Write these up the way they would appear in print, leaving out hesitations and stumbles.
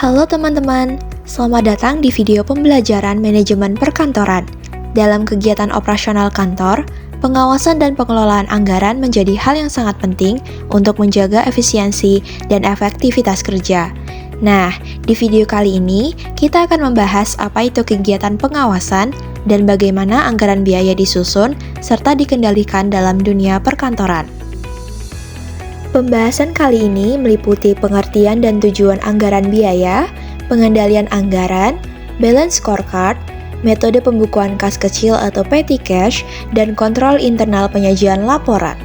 Halo teman-teman, selamat datang di video pembelajaran manajemen perkantoran. Dalam kegiatan operasional kantor, pengawasan dan pengelolaan anggaran menjadi hal yang sangat penting untuk menjaga efisiensi dan efektivitas kerja. Nah, di video kali ini kita akan membahas apa itu kegiatan pengawasan dan bagaimana anggaran biaya disusun serta dikendalikan dalam dunia perkantoran. Pembahasan kali ini meliputi pengertian dan tujuan anggaran biaya, pengendalian anggaran, balance scorecard, metode pembukuan kas kecil atau petty cash, dan kontrol internal penyajian laporan.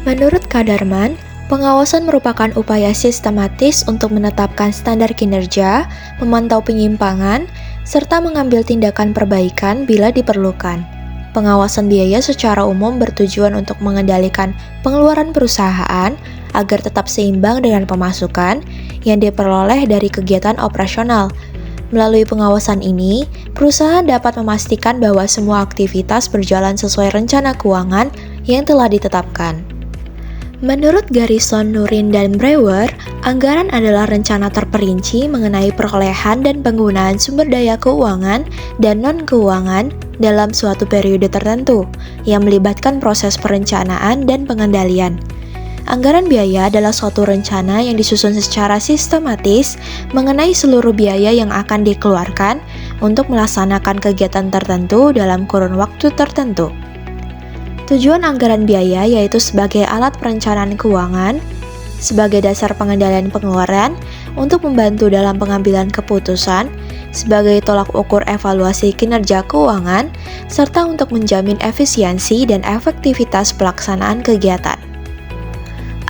Menurut Kadarman, pengawasan merupakan upaya sistematis untuk menetapkan standar kinerja, memantau penyimpangan, serta mengambil tindakan perbaikan bila diperlukan. Pengawasan biaya secara umum bertujuan untuk mengendalikan pengeluaran perusahaan agar tetap seimbang dengan pemasukan yang diperoleh dari kegiatan operasional. Melalui pengawasan ini, perusahaan dapat memastikan bahwa semua aktivitas berjalan sesuai rencana keuangan yang telah ditetapkan. Menurut Garrison, Nurin, dan Brewer, anggaran adalah rencana terperinci mengenai perolehan dan penggunaan sumber daya keuangan dan non-keuangan dalam suatu periode tertentu, yang melibatkan proses perencanaan dan pengendalian. Anggaran biaya adalah suatu rencana yang disusun secara sistematis mengenai seluruh biaya yang akan dikeluarkan untuk melaksanakan kegiatan tertentu dalam kurun waktu tertentu. Tujuan anggaran biaya yaitu sebagai alat perencanaan keuangan, sebagai dasar pengendalian pengeluaran, untuk membantu dalam pengambilan keputusan, sebagai tolak ukur evaluasi kinerja keuangan, serta untuk menjamin efisiensi dan efektivitas pelaksanaan kegiatan.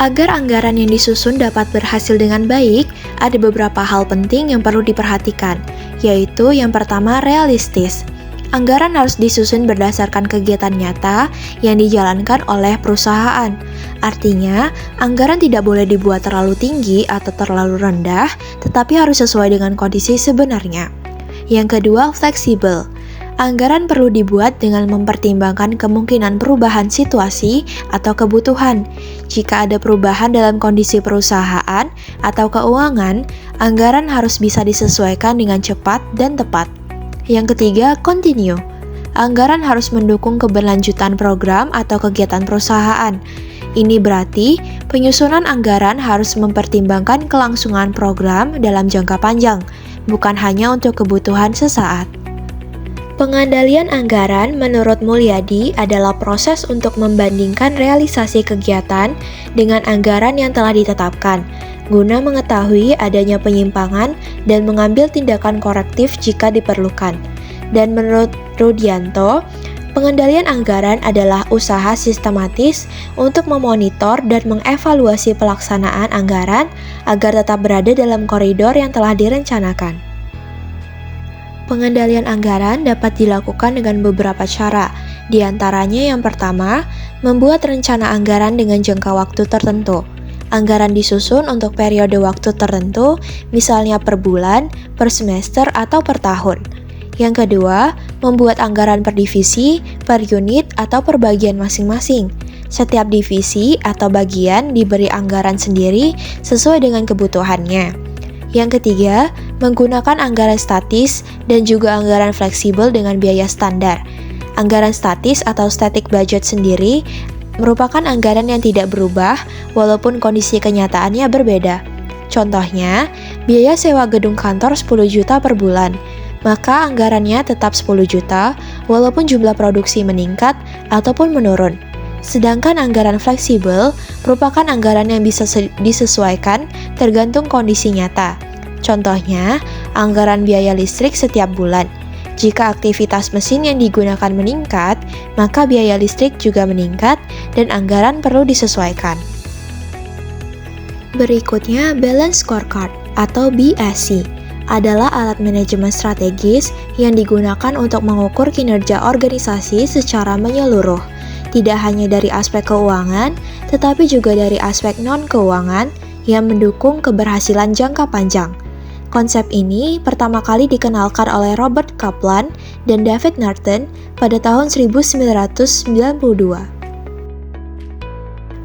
Agar anggaran yang disusun dapat berhasil dengan baik, ada beberapa hal penting yang perlu diperhatikan, yaitu yang pertama, realistis. Anggaran harus disusun berdasarkan kegiatan nyata yang dijalankan oleh perusahaan. Artinya, anggaran tidak boleh dibuat terlalu tinggi atau terlalu rendah, tetapi harus sesuai dengan kondisi sebenarnya. Yang kedua, fleksibel. Anggaran perlu dibuat dengan mempertimbangkan kemungkinan perubahan situasi atau kebutuhan. Jika ada perubahan dalam kondisi perusahaan atau keuangan, anggaran harus bisa disesuaikan dengan cepat dan tepat. Yang ketiga, continue. Anggaran harus mendukung keberlanjutan program atau kegiatan perusahaan. Ini berarti penyusunan anggaran harus mempertimbangkan kelangsungan program dalam jangka panjang, bukan hanya untuk kebutuhan sesaat. Pengendalian anggaran menurut Mulyadi adalah proses untuk membandingkan realisasi kegiatan dengan anggaran yang telah ditetapkan, guna mengetahui adanya penyimpangan dan mengambil tindakan korektif jika diperlukan. Dan menurut Rudianto, pengendalian anggaran adalah usaha sistematis untuk memonitor dan mengevaluasi pelaksanaan anggaran agar tetap berada dalam koridor yang telah direncanakan. Pengendalian anggaran dapat dilakukan dengan beberapa cara, di antaranya yang pertama, membuat rencana anggaran dengan jangka waktu tertentu. Anggaran disusun untuk periode waktu tertentu, misalnya per bulan, per semester, atau per tahun. Yang kedua, membuat anggaran per divisi, per unit, atau per bagian masing-masing. Setiap divisi atau bagian diberi anggaran sendiri sesuai dengan kebutuhannya. Yang ketiga, menggunakan anggaran statis dan juga anggaran fleksibel dengan biaya standar. Anggaran statis atau static budget sendiri merupakan anggaran yang tidak berubah walaupun kondisi kenyataannya berbeda. Contohnya, biaya sewa gedung kantor 10 juta per bulan, maka anggarannya tetap 10 juta walaupun jumlah produksi meningkat ataupun menurun. Sedangkan anggaran fleksibel merupakan anggaran yang bisa disesuaikan tergantung kondisi nyata. Contohnya, anggaran biaya listrik setiap bulan. Jika aktivitas mesin yang digunakan meningkat, maka biaya listrik juga meningkat dan anggaran perlu disesuaikan. Berikutnya, balance scorecard atau BSC adalah alat manajemen strategis yang digunakan untuk mengukur kinerja organisasi secara menyeluruh. Tidak hanya dari aspek keuangan, tetapi juga dari aspek non-keuangan yang mendukung keberhasilan jangka panjang. Konsep ini pertama kali dikenalkan oleh Robert Kaplan dan David Norton pada tahun 1992.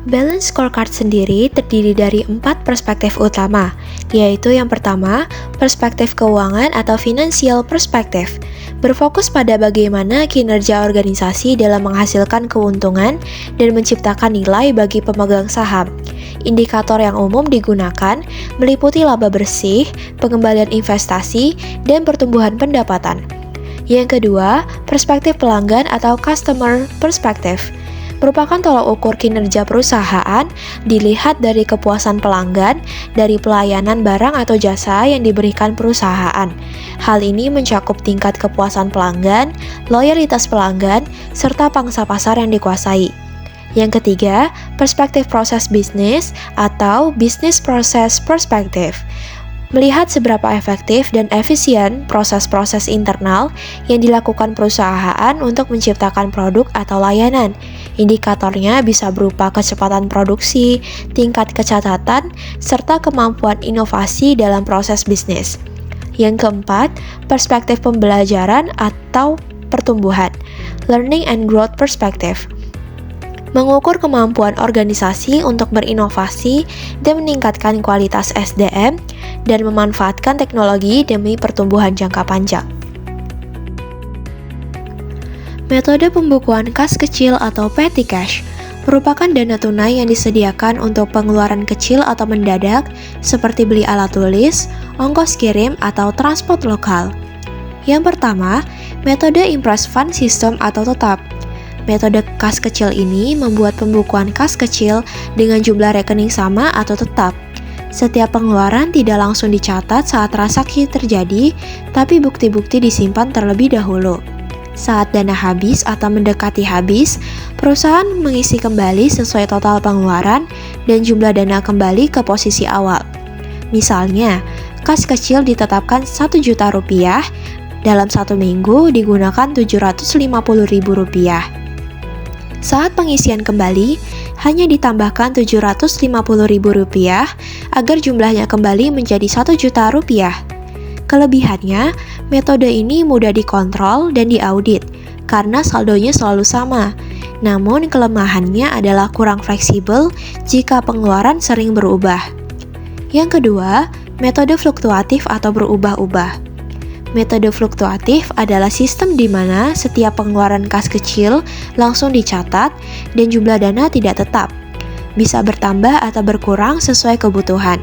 Balance scorecard sendiri terdiri dari 4 perspektif utama, yaitu yang pertama, perspektif keuangan atau financial perspective, berfokus pada bagaimana kinerja organisasi dalam menghasilkan keuntungan dan menciptakan nilai bagi pemegang saham. Indikator yang umum digunakan meliputi laba bersih, pengembalian investasi, dan pertumbuhan pendapatan. Yang kedua, perspektif pelanggan atau customer perspective merupakan tolak ukur kinerja perusahaan dilihat dari kepuasan pelanggan dari pelayanan barang atau jasa yang diberikan perusahaan. Hal ini mencakup tingkat kepuasan pelanggan, loyalitas pelanggan, serta pangsa pasar yang dikuasai. Yang ketiga, perspektif proses bisnis atau business process perspective. Melihat seberapa efektif dan efisien proses-proses internal yang dilakukan perusahaan untuk menciptakan produk atau layanan. Indikatornya bisa berupa kecepatan produksi, tingkat kecacatan, serta kemampuan inovasi dalam proses bisnis. Yang keempat, perspektif pembelajaran atau pertumbuhan, learning and growth perspective. Mengukur kemampuan organisasi untuk berinovasi dan meningkatkan kualitas SDM dan memanfaatkan teknologi demi pertumbuhan jangka panjang. Metode pembukuan kas kecil atau petty cash merupakan dana tunai yang disediakan untuk pengeluaran kecil atau mendadak seperti beli alat tulis, ongkos kirim, atau transport lokal. Yang pertama, metode impress fund system atau tetap. Metode kas kecil ini membuat pembukuan kas kecil dengan jumlah rekening sama atau tetap. Setiap pengeluaran tidak langsung dicatat saat transaksi terjadi, tapi bukti-bukti disimpan terlebih dahulu. Saat dana habis atau mendekati habis, perusahaan mengisi kembali sesuai total pengeluaran dan jumlah dana kembali ke posisi awal. Misalnya, kas kecil ditetapkan Rp1.000.000, dalam 1 minggu digunakan Rp750.000. Saat pengisian kembali, hanya ditambahkan Rp750.000 agar jumlahnya kembali menjadi Rp1.000.000. Kelebihannya, metode ini mudah dikontrol dan diaudit karena saldonya selalu sama. Namun kelemahannya adalah kurang fleksibel jika pengeluaran sering berubah. Yang kedua, metode fluktuatif atau berubah-ubah. Metode fluktuatif adalah sistem di mana setiap pengeluaran kas kecil langsung dicatat dan jumlah dana tidak tetap. Bisa bertambah atau berkurang sesuai kebutuhan.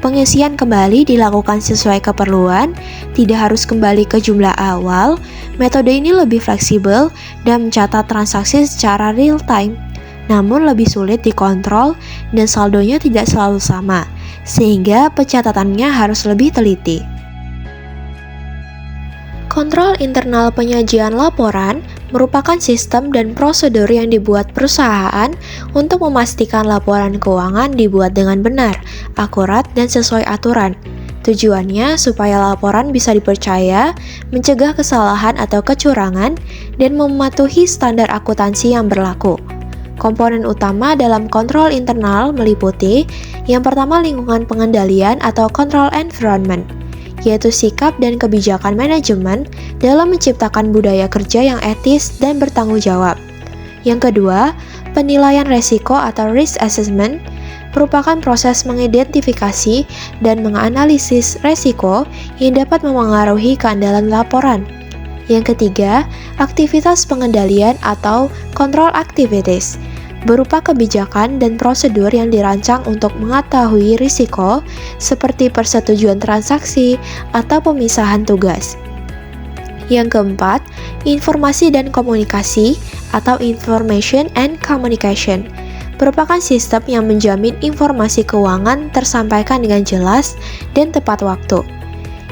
Pengisian kembali dilakukan sesuai keperluan, tidak harus kembali ke jumlah awal. Metode ini lebih fleksibel dan mencatat transaksi secara real time, namun lebih sulit dikontrol dan saldonya tidak selalu sama, sehingga pencatatannya harus lebih teliti. Kontrol internal penyajian laporan merupakan sistem dan prosedur yang dibuat perusahaan untuk memastikan laporan keuangan dibuat dengan benar, akurat, dan sesuai aturan. Tujuannya supaya laporan bisa dipercaya, mencegah kesalahan atau kecurangan, dan mematuhi standar akuntansi yang berlaku. Komponen utama dalam kontrol internal meliputi yang pertama lingkungan pengendalian atau control environment, yaitu sikap dan kebijakan manajemen dalam menciptakan budaya kerja yang etis dan bertanggung jawab. Yang kedua, penilaian resiko atau risk assessment merupakan proses mengidentifikasi dan menganalisis resiko yang dapat memengaruhi keandalan laporan. Yang ketiga, aktivitas pengendalian atau control activities berupa kebijakan dan prosedur yang dirancang untuk mengetahui risiko seperti persetujuan transaksi atau pemisahan tugas. Yang keempat, informasi dan komunikasi atau information and communication merupakan sistem yang menjamin informasi keuangan tersampaikan dengan jelas dan tepat waktu.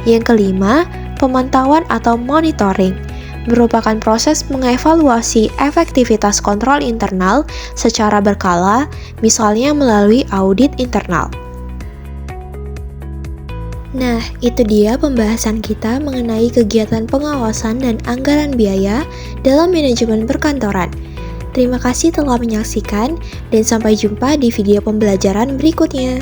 Yang kelima, pemantauan atau monitoring merupakan proses mengevaluasi efektivitas kontrol internal secara berkala, misalnya melalui audit internal. Nah, itu dia pembahasan kita mengenai kegiatan pengawasan dan anggaran biaya dalam manajemen perkantoran. Terima kasih telah menyaksikan, dan sampai jumpa di video pembelajaran berikutnya.